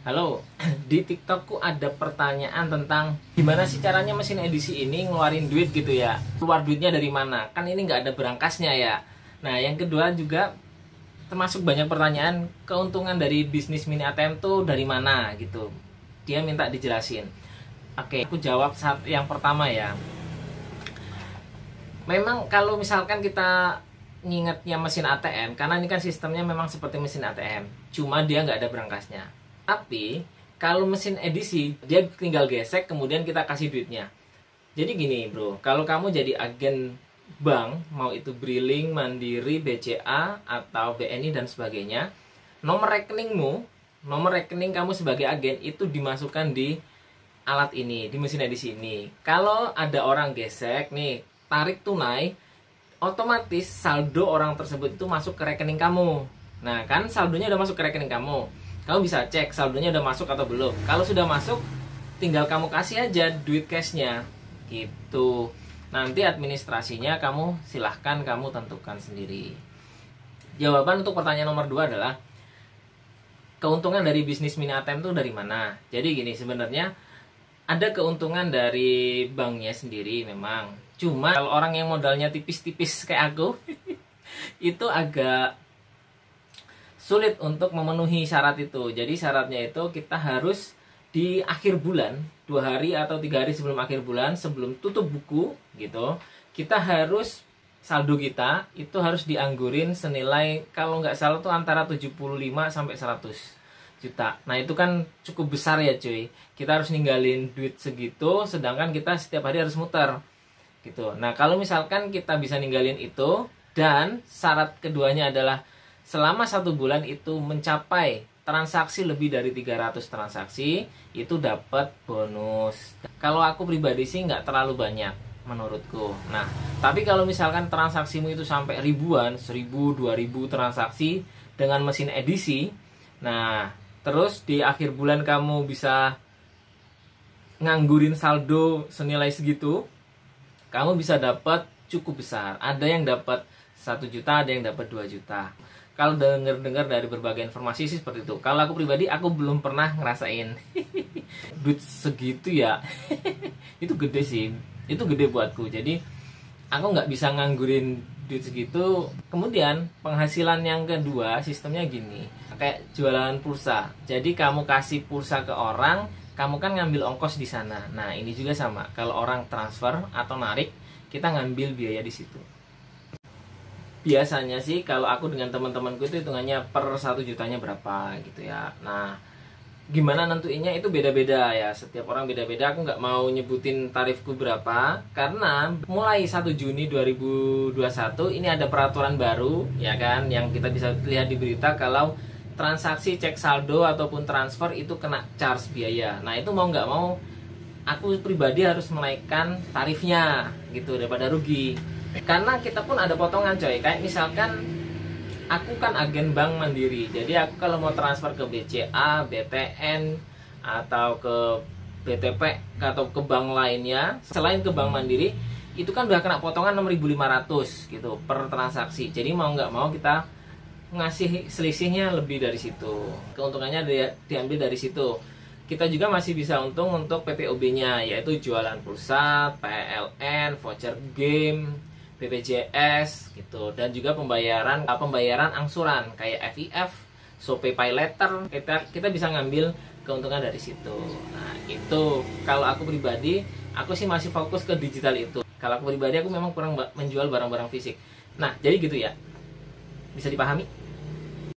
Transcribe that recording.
Halo, di TikTokku ada pertanyaan tentang gimana sih caranya mesin edisi ini ngeluarin duit gitu ya. Keluar duitnya dari mana? Kan ini nggak ada berangkasnya ya. Nah, yang kedua juga termasuk banyak pertanyaan keuntungan dari bisnis mini ATM tuh dari mana gitu. Dia minta dijelasin. Oke, aku jawab saat yang pertama ya. Memang kalau misalkan kita ngingetnya mesin ATM, karena ini kan sistemnya memang seperti mesin ATM, cuma dia nggak ada berangkasnya. Tapi kalau mesin edisi, dia tinggal gesek kemudian kita kasih duitnya. Jadi gini bro, kalau kamu jadi agen bank, mau itu Briling, Mandiri, BCA, atau BNI dan sebagainya, nomor rekening kamu sebagai agen itu dimasukkan di alat ini, di mesin edisi ini. Kalau ada orang gesek nih, tarik tunai, otomatis saldo orang tersebut itu masuk ke rekening kamu. Nah kan saldonya udah masuk ke rekening kamu, kamu bisa cek saldonya udah masuk atau belum. Kalau sudah masuk, tinggal kamu kasih aja duit cashnya gitu. Nanti administrasinya kamu silahkan kamu tentukan sendiri. Jawaban untuk pertanyaan nomor 2 adalah keuntungan dari bisnis mini ATM itu dari mana. Jadi gini, sebenarnya ada keuntungan dari banknya sendiri memang. Cuma kalau orang yang modalnya tipis-tipis kayak aku itu agak sulit untuk memenuhi syarat itu. Jadi syaratnya itu kita harus di akhir bulan, 2 hari atau 3 hari sebelum akhir bulan, sebelum tutup buku gitu, kita harus saldo kita itu harus dianggurin senilai kalau nggak salah tuh antara 75 sampai 100 juta. Nah itu kan cukup besar ya cuy. Kita harus ninggalin duit segitu, sedangkan kita setiap hari harus muter gitu. Nah kalau misalkan kita bisa ninggalin itu, dan syarat keduanya adalah selama 1 bulan itu mencapai transaksi lebih dari 300 transaksi, itu dapat bonus. Kalau aku pribadi sih nggak terlalu banyak menurutku. Nah, tapi kalau misalkan transaksimu itu sampai ribuan, 1000, 2000 transaksi dengan mesin edisi, nah, terus di akhir bulan kamu bisa nganggurin saldo senilai segitu, kamu bisa dapat cukup besar. Ada yang dapat 1 juta, ada yang dapat 2 juta. Kalau dengar dari berbagai informasi sih seperti itu. Kalau aku pribadi, aku belum pernah ngerasain duit segitu ya. Itu gede sih. Itu gede buatku. Jadi aku nggak bisa nganggurin duit segitu. Kemudian penghasilan yang kedua sistemnya gini, kayak jualan pulsa. Jadi kamu kasih pulsa ke orang, kamu kan ngambil ongkos di sana. Nah ini juga sama. Kalau orang transfer atau narik, kita ngambil biaya di situ. Biasanya sih kalau aku dengan teman-temanku itu hitungannya per 1 jutanya berapa gitu ya. Nah gimana nentuinnya itu beda-beda ya, setiap orang beda-beda. Aku nggak mau nyebutin tarifku berapa karena mulai 1 Juni 2021 ini ada peraturan baru ya kan, yang kita bisa lihat di berita kalau transaksi cek saldo ataupun transfer itu kena charge biaya. Nah itu mau nggak mau aku pribadi harus menaikkan tarifnya gitu daripada rugi. Karena kita pun ada potongan coy. Kayak misalkan aku kan agen bank Mandiri, jadi aku kalau mau transfer ke BCA, BTN, atau ke BTP atau ke bank lainnya selain ke bank Mandiri, itu kan udah kena potongan 6.500 gitu per transaksi. Jadi mau nggak mau kita ngasih selisihnya lebih dari situ. Keuntungannya diambil dari situ. Kita juga masih bisa untung untuk PPOB-nya, yaitu jualan pulsa, PLN, voucher game, BPJS gitu, dan juga pembayaran angsuran kayak FIF, SoPay Pay Letter, kita bisa ngambil keuntungan dari situ. Nah itu kalau aku pribadi, aku sih masih fokus ke digital itu. Kalau aku pribadi, aku memang kurang menjual barang-barang fisik. Nah jadi gitu ya, bisa dipahami?